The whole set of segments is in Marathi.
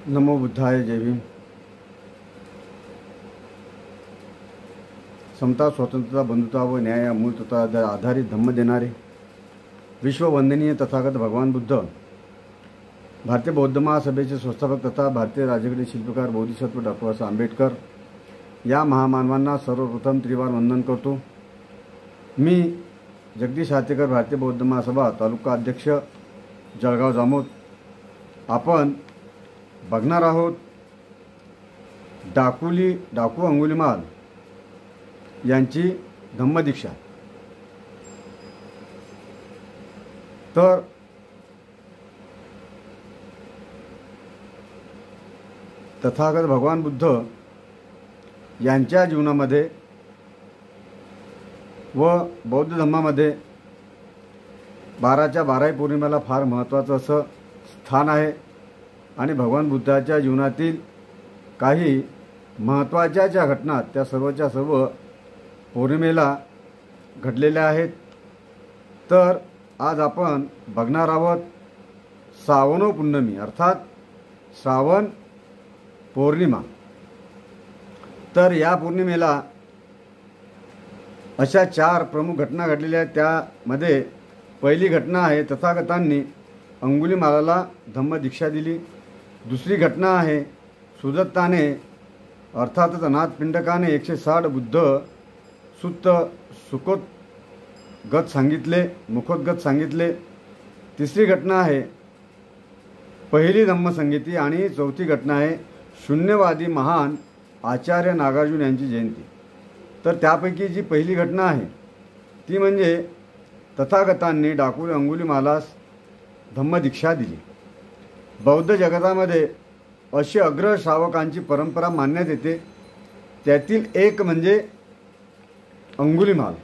नमो बुद्धाय जय भीम। समता, स्वतंत्रता, बंधुता व न्याय मूळ तत्वावर आधारित धम्म देणारे विश्ववंदनीय तथागत भगवान बुद्ध, भारतीय बौद्ध महासभेचे संस्थापक तथा भारतीय राज्यघटने शिल्पकार बोधिसत्व डॉक्टर बाबासाहेब आंबेडकर या महामानवांना सर्वप्रथम त्रिवार वंदन करतो। मी जगदीश हातेकर, भारतीय बौद्ध महासभा, तालुका अध्यक्ष, जळगाव जामोद। आपण बघणार आहोत डाकू अंगुलीमाल यांची धम्मदीक्षा। तर तथागत भगवान बुद्ध यांच्या जीवनामध्ये व बौद्ध धम्मामध्ये 12च्या 12 पौर्णिमेला फार महत्त्वाचं असं स्थान आहे आणि भगवान बुद्धाच्या जीवनातील काही महत्त्वाच्या ज्या घटना त्या सर्वच्या सर्व पौर्णिमेला घडलेल्या आहेत। तर आज आपण बघणार आहोत श्रावण पुण्यमी अर्थात श्रावण पौर्णिमा। तर या पौर्णिमेला अशा 4 प्रमुख घटना घडलेल्या आहेत। त्यामध्ये पहिली घटना आहे तथागतांनी अंगुलीमालाला धम्मदीक्षा दिली। दुसरी घटना आहे सुदत्ताने अर्थातच अनाथपिंडकाने 160 बुद्ध सुत्त सुखोद्गत मुखोद्गत सांगितले। तिसरी घटना आहे पहिली धम्मसंगीती आणि चौथी घटना आहे शून्यवादी महान आचार्य नागार्जुन यांची जयंती। तर त्यापैकी जी पहिली घटना आहे ती म्हणजे तथागतांनी डाकू अंगुलीमालास धम्मदीक्षा दिली। बौद्ध जगतामध्ये अशी अग्र श्रावकांची परंपरा मानण्यात येते। त्यातील एक म्हणजे अंगुलीमाल।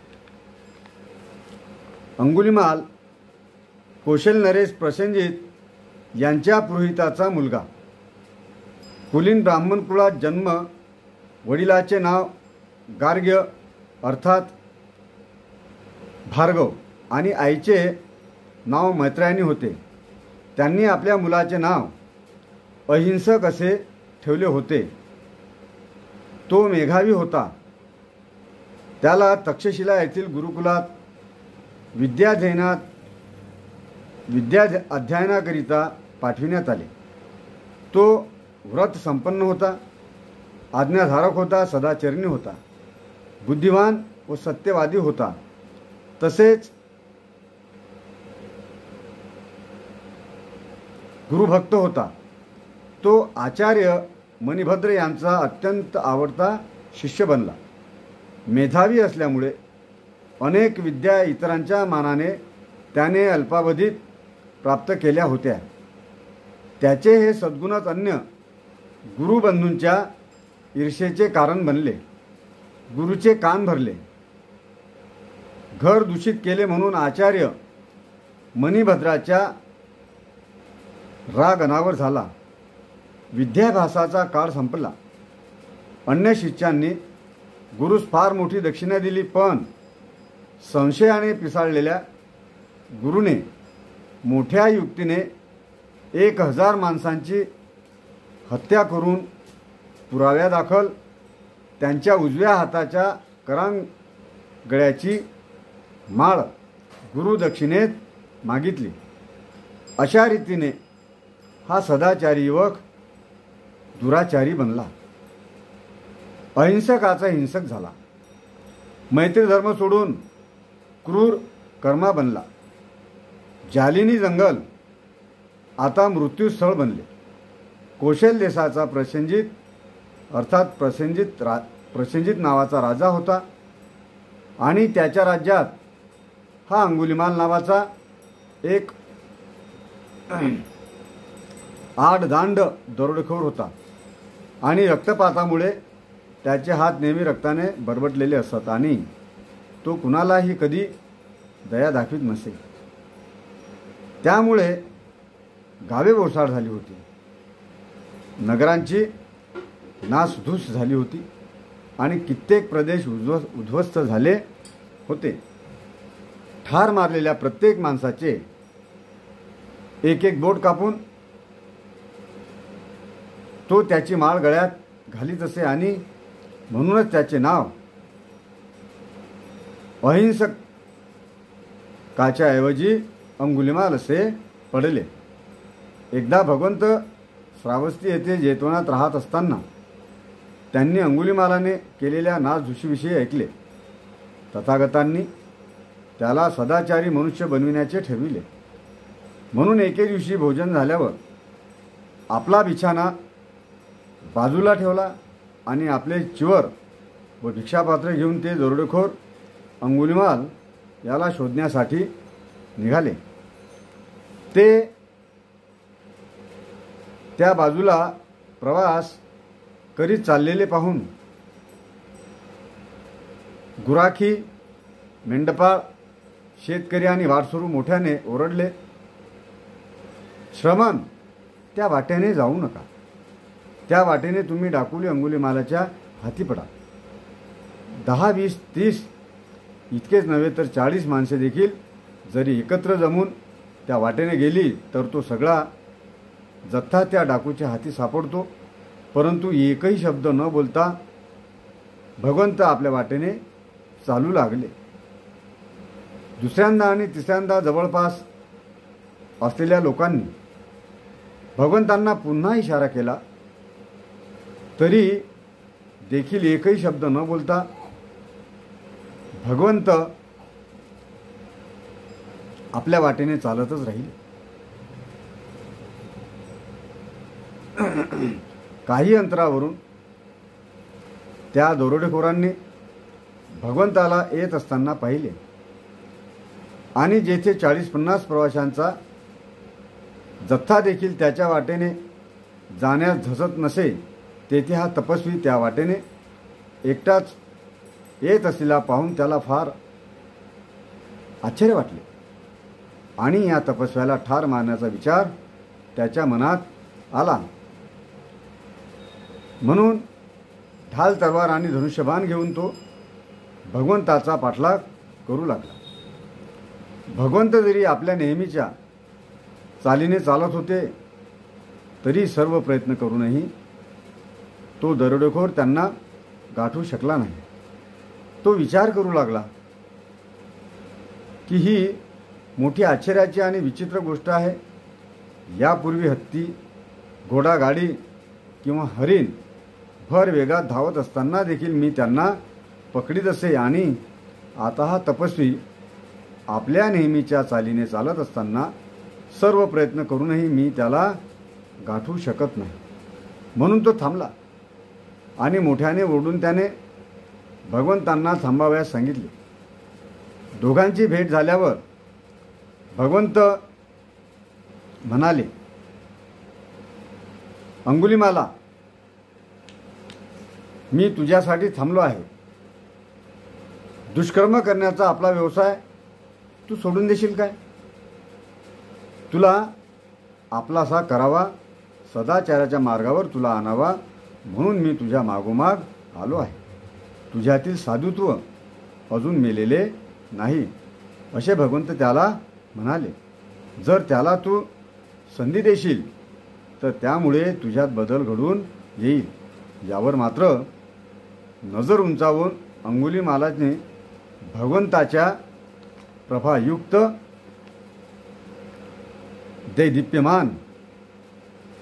अंगुलीमाल कौशल नरेश प्रसेनजित यांच्या पुरोहिताचा मुलगा। कुलीन ब्राह्मण कुळात जन्म। वडिलाचे नाव गार्ग्य अर्थात भार्गव आणि आईचे नाव मैत्रायणी होते। त्यांनी आपल्या मुलाचे नाव अहिंसक असे ठेवले होते। तो मेधावी होता। त्याला तक्षशिला येथील गुरुकुलात विद्या अध्ययनाकरिता पाठविण्यात आले। तो व्रत संपन्न होता, आज्ञाधारक होता, सदाचरणी होता, बुद्धिवान व सत्यवादी होता। तसेच गुरुभक्त होता। तो आचार्य मणिभद्र यांचा अत्यंत आवडता शिष्य बनला। मेधावी असल्यामुळे अनेक विद्या इतरांच्या मानाने त्याने अल्पावधीत प्राप्त केल्या होत्या। त्याचे हे सद्गुणच अन्य गुरुबंधूंच्या ईर्षेचे कारण बनले। गुरुचे कान भरले, घर दूषित केले म्हणून आचार्य मणिभद्राच्या राग अनावर झाला। विद्याभ्यासाचा काळ संपला। अन्य शिष्यांनी गुरुस फार मोठी दक्षिणा दिली, पण संशयाने पिसाळलेल्या गुरुने मोठ्या युक्तीने 1000 माणसांची हत्या करून पुराव्यादाखल त्यांच्या उजव्या हाताच्या करांगळ्याची माळ गुरुदक्षिणेत मागितली। अशा रीतीने हा सदाचारी युवक दुराचारी बनला, अहिंसकाचा हिंसक झाला, मैत्री धर्म सोडून क्रूर कर्मा बनला। जालिनी जंगल आता मृत्यूस्थळ बनले। कौशल देशाचा प्रसेनजित नावाचा राजा होता आणि त्याच्या राज्यात हा अंगुलीमाल नावाचा एक आडदांड दरोडेखोर होता आणि रक्तपातामुळे त्याचे हात नेहमी रक्ताने बरबटलेले असत आणि तो कुणालाही कधी दया दाखवीत नसे। त्यामुळे गावे ओसाड झाली होती, नगरांची नासधूस झाली होती आणि कित्येक प्रदेश उद्ध्वस्त झाले होते। ठार मारलेल्या प्रत्येक माणसाचे एक एक बोट कापून तो त्याची माळ गळ्यात घालीत असे आणि म्हणूनच त्याचे नाव अहिंसक काच्या ऐवजी अंगुलिमाल असे पडले. एकदा भगवंत श्रावस्ती येथे जेतवनात राहत असताना त्यांनी अंगुलिमालाने केलेल्या नासधुशीविषयी ऐकले. तथागतांनी त्याला सदाचारी मनुष्य बनविण्याचे ठरविले. म्हणून एके दिवशी भोजन झाल्यावर आपला बिछाना बाजूला ठेवला आणि आपले चिवर व भिक्षापात्र घेऊन ते दरोडेखोर अंगुलिमाल याला शोधण्यासाठी निघाले. ते त्या बाजूला प्रवास करीत चाललेले पाहून गुराखी, मेंढपाळ, शेतकरी आणि वाटसरू मोठ्याने ओरडले, श्रमण, त्या वाटेने जाऊ नका. त्या वाटेने तुम्ही डाकुली अंगुलिमालाच्या हाती पडा. 10, 20, 30 इतकेच नव्हे तर 40 माणसे देखील जरी एकत्र जमून त्या वाटेने गेली तर तो सगळा जथ्था त्या डाकूच्या हाती सापडतो. परंतु एकही शब्द न बोलता भगवंत आपल्या वाटेने चालू लागले. दुसऱ्यांदा आणि तिसऱ्यांदा जवळपास असलेल्या लोकांनी भगवंतांना पुन्हा इशारा केला तरी देखील एकही शब्द न बोलता भगवंत आपल्या वाटेने चालतच राहिले. काही अंतरावरून त्या दरोडेखोरांनी भगवंताला येत असताना पाहिले आणि जेथे 40-50 प्रवाशांचा जथ्था देखील त्याच्या वाटेने जाण्यास झसत नसे तेथे हा तपस्वी त्या वाटेने एकटाच येत असलेला पाहून त्याला फार आश्चर्य वाटले आणि या तपस्व्याला ठार मारण्याचा विचार त्याच्या मनात आला. म्हणून ढाल, तलवार आणि धनुष्यबाण घेऊन तो भगवंताचा पाठलाग करू लागला. भगवंत जरी आपल्या नेहमीच्या चालीने चालत होते तरी सर्व प्रयत्न करूनही तो दरोडेखोर त्यांना गाठू शकला नाही. तो विचार करू लागला की ही मोठी आश्चर्याची आणि विचित्र गोष्ट आहे. यापूर्वी हत्ती, घोडागाडी किंवा हरिण भर वेगात धावत असताना देखील मी त्यांना पकडीत असे आणि आता हा तपस्वी आपल्या नेहमीच्या चालीने चालत असताना सर्व प्रयत्न करूनही मी त्याला गाठू शकत नाही. म्हणून तो थांबला आणि मोठ्याने ओरडून त्याने भगवंतांना थांबावयास सांगितले. दोघांची भेट झाल्यावर भगवंत म्हणाले, अंगुलिमाला, मी तुझ्यासाठी थांबलो आहे. दुष्कर्म करण्याचा आपला व्यवसाय तू सोडून देशील काय? तुला आपलासा करावा, सदाचाराच्या मार्गावर तुला आणावा म्हणून मी तुझ्या मागोमाग आलो आहे. तुझ्यातील साधुत्व अजून मेलेले नाही असे भगवंत त्याला म्हणाले. जर त्याला तू संधी देशील तर त्यामुळे तुझ्यात बदल घडून येईल. यावर मात्र नजर उंचावून अंगुलिमालाने भगवंताच्या प्रभायुक्त, दैदिप्यमान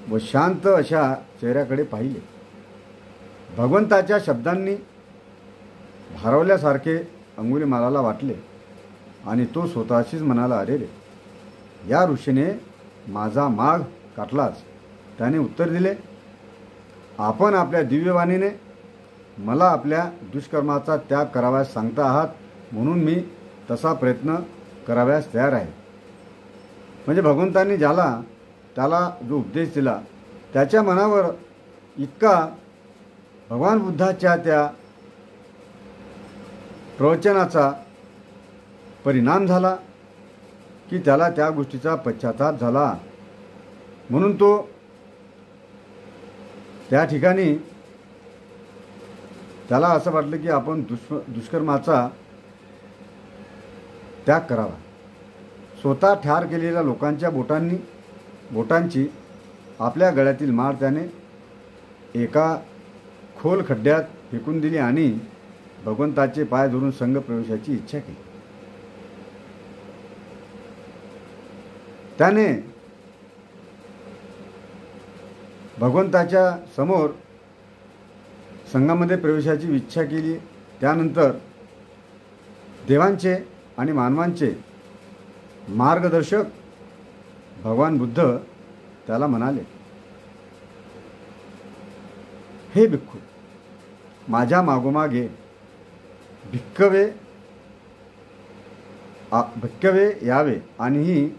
व शांत अशा चेहऱ्याकडे पाहिले. भगवंताच्या शब्दांनी भारावल्यासारखे अंगुलिमालाला वाटले आणि तो स्वतःशीच म्हणाला, अरे रे, या ऋषीने माझा माग काटलाच. त्याने उत्तर दिले, आपण आपल्या दिव्यवाणीने मला आपल्या दुष्कर्माचा त्याग करावयास सांगता आहात म्हणून मी तसा प्रयत्न करावयास तयार आहे. म्हणजे भगवंतांनी त्याला जो उपदेश दिला त्याच्या मनावर इतका भगवान बुद्धाच्या त्या प्रवचनाचा परिणाम झाला की त्याला त्या गोष्टीचा पश्चाताप झाला. म्हणून तो त्या ठिकाणी त्याला असं वाटलं की आपण दुष्कर्माचा त्याग करावा. स्वतः ठार केलेल्या लोकांच्या बोटांची आपल्या गळ्यातील माळ त्याने एका खोल खड्ड्यात फेकून दिली आणि भगवंताचे पाय धरून संघ प्रवेशाची इच्छा केली. त्याने भगवंताच्या समोर संघामध्ये प्रवेशाची इच्छा केली. त्यानंतर देवांचे आणि मानवांचे मार्गदर्शक भगवान बुद्ध त्याला म्हणाले, हे भिक्खू, माझ्या मागोमाग ये. भिक्खवे यावे. आणि ही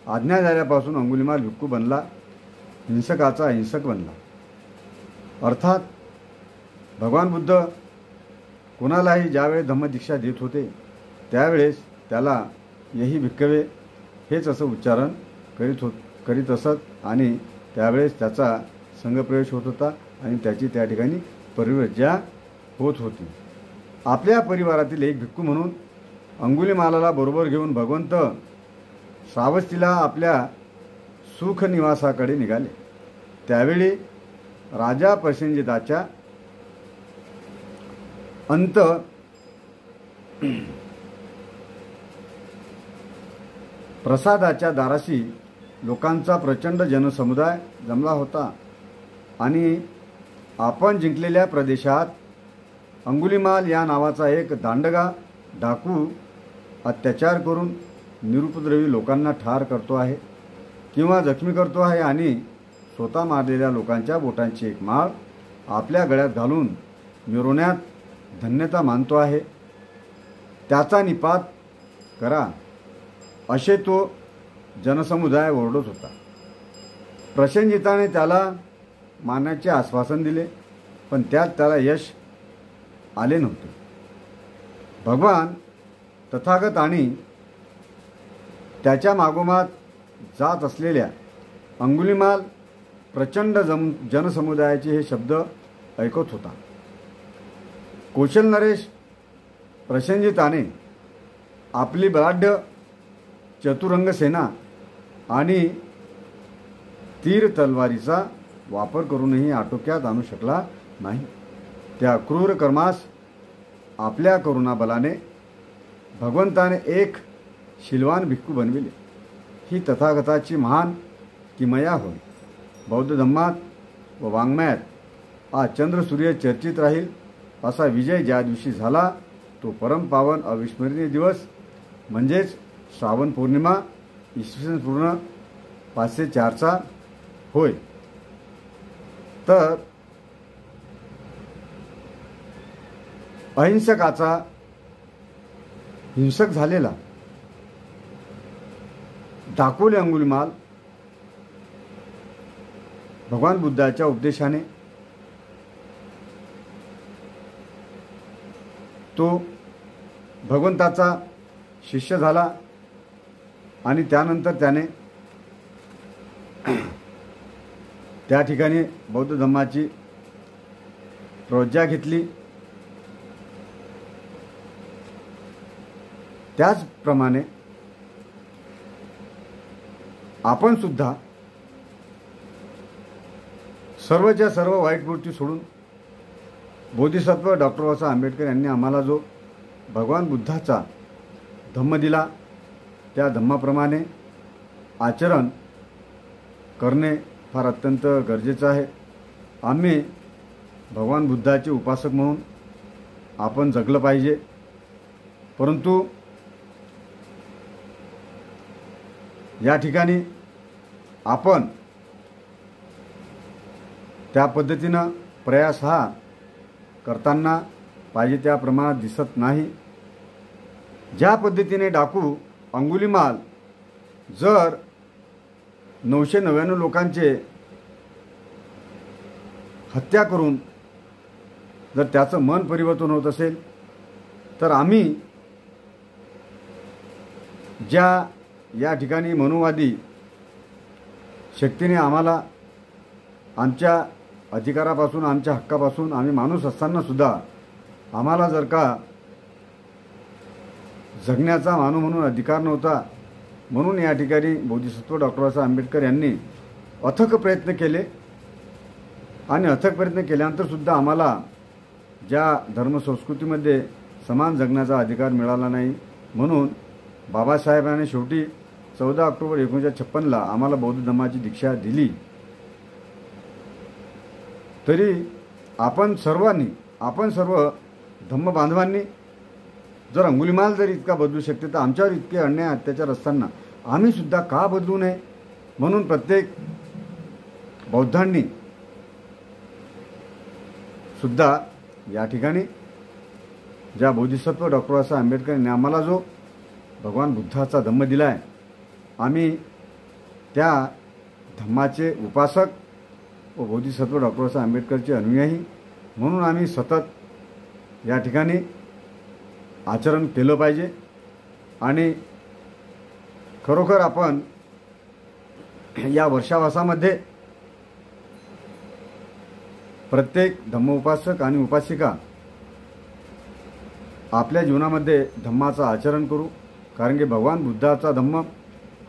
आज्ञा झाल्यापासून अंगुलिमाल भिक्खू बनला, हिंसकाचा हिंसक बनला. अर्थात भगवान बुद्ध कोणालाही ज्यावेळेस धम्मदीक्षा देत होते त्यावेळेस त्याला यही भिक्खवे हेच असं उच्चारण करीत असत आणि त्यावेळेस त्याचा संघप्रवेश होत होता आणि त्याची त्या ठिकाणी परिव्रज्या होत होती. आपल्या परिवारातील एक भिक्खू म्हणून अंगुलिमालाला बरोबर घेऊन भगवंत श्रावस्तीला आपल्या सुखनिवासाकडे निघाले. त्यावेळी राजा प्रसेनजिताच्या अंत प्रसादाच्या दाराशी लोकांचा प्रचंड जनसमुदाय जमला होता आणि आपण जिंकलेल्या प्रदेशात अंगुलिमाल या नावाचा एक दांडगा डाकू अत्याचार करून निरुपद्रवी लोकांना ठार करतो आहे किंवा जखमी करतो आहे आणि स्वतः मारलेल्या लोकांच्या बोटांची एक माळ आपल्या गळ्यात घालून मिरवण्यात धन्यता मानतो आहे. त्याचा निपात करा असे तो जनसमुदाय ओरडत होता. प्रसेनजिताने त्याला मारण्याचे आश्वासन दिले, पण त्यात त्याला यश आले नव्हते. भगवान तथागत आणि त्याच्या मागोमाग जात असलेल्या अंगुलिमाल प्रचंड जनसमुदायाचे हे शब्द ऐकत होता. कौशल नरेश प्रसेनजिताने आपली बलाढ्य चतुरंग सेना आणि तीर तलवारीचा वापर करूनही आटोक्यात आणू शकला नाही. त्या क्रूर कर्मास आपल्या करुणाबलाने भगवंताने एक शीलवान भिक्खू बनविले. ही तथागताची महान किमया होय. बौद्ध धम्मात व वाङ्मयात आज चंद्रसूर्य चर्चित राहील असा विजय ज्या दिवशी झाला तो परमपावन अविस्मरणीय दिवस म्हणजेच श्रावण पौर्णिमा इसवी पूर्ण 504चा होय. तर अहिंसकाचा हिंसक झालेला दाखवले अंगुलिमाल भगवान बुद्धाच्या उपदेशाने तो भगवंताचा शिष्य झाला आणि त्यानंतर त्याने त्या ठिकाणी बौद्ध धम्माची प्रज्ञा घेतली. त्याचप्रमाणे आपण सुद्धा सर्वच्या सर्व वाईट वृत्ती सोडून बोधिसत्व डॉक्टर बाबासाहेब आंबेडकर यांनी आम्हाला जो भगवान बुद्धाचा धम्म दिला त्या धम्माप्रमाणे आचरण करणे फार अत्यंत गरजेचं आहे. आम्ही भगवान बुद्धाचे उपासक म्हणून आपण जगलं पाहिजे, परंतु या ठिकाणी आपण त्या पद्धतीनं प्रयास हा करताना पाहिजे त्या प्रमाणात दिसत नाही. ज्या पद्धतीने डाकू अंगुलिमाल जर 999 लोकांचे हत्या करून जर त्याचं मन परिवर्तन होत असेल तर आम्ही ज्या या ठिकाणी मनुवादी शक्तीने आम्हाला आमच्या अधिकारापासून आमच्या हक्कापासून आम्ही माणूस असताना सुद्धा आम्हाला जर का जगण्याचा मानव म्हणून अधिकार नव्हता, म्हणून या ठिकाणी बोधिसत्व डॉक्टर बाबासाहेब आंबेडकर यांनी अथक प्रयत्न केले आणि अथक प्रयत्न केल्यानंतर सुद्धा आम्हाला ज्या धर्मसंस्कृतीमध्ये समान जगण्याचा अधिकार मिळाला नाही, म्हणून बाबासाहेबांनी शेवटी 14 ऑक्टोबर 1956ला आम्हाला बौद्ध धर्माची दीक्षा दिली. तरी आपण सर्व धम्म बांधवांनी जर अंगुलीमाल जर इतका बदलू शकते तर आमच्यावर इतके अन्याय अत्याचार असताना आम्ही सुद्धा का बदलू नये. म्हणून प्रत्येक बौद्धांनी सुद्धा या ठिकाणी ज्या बोधिसत्व डॉक्टर बाबासाहेब आंबेडकर यांनी आम्हाला जो भगवान बुद्धाचा धम्म दिला आहे, आम्ही त्या धम्माचे उपासक व बोधिसत्व डॉक्टर बाबासाहेब आंबेडकरचे अनुयायी म्हणून आम्ही सतत या ठिकाणी आचरण केलं पाहिजे. आणि खरोखर आपण या वर्षावासामध्ये प्रत्येक धम्मोपासक आणि उपासिका आपल्या जीवनामध्ये धम्माचं आचरण करू, कारण की भगवान बुद्धाचा धम्म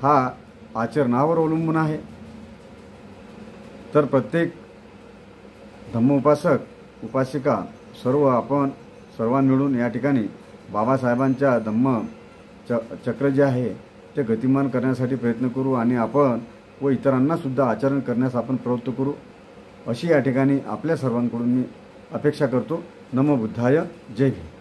हा आचरणावर अवलंबून आहे. तर प्रत्येक धम्मोपासक उपासिका आपण सर्वांनी मिळून या ठिकाणी बाबासाहेबांच्या धम्म चक्र जे आहे ते गतिमान करण्यासाठी प्रयत्न करू आणि आपण व इतरांना सुद्धा आचरण करण्यास आपण प्रवृत्त करू, अशी या ठिकाणी आपल्या सर्वांकडून मी अपेक्षा करतो. नमो बुद्धाय. जय भीम.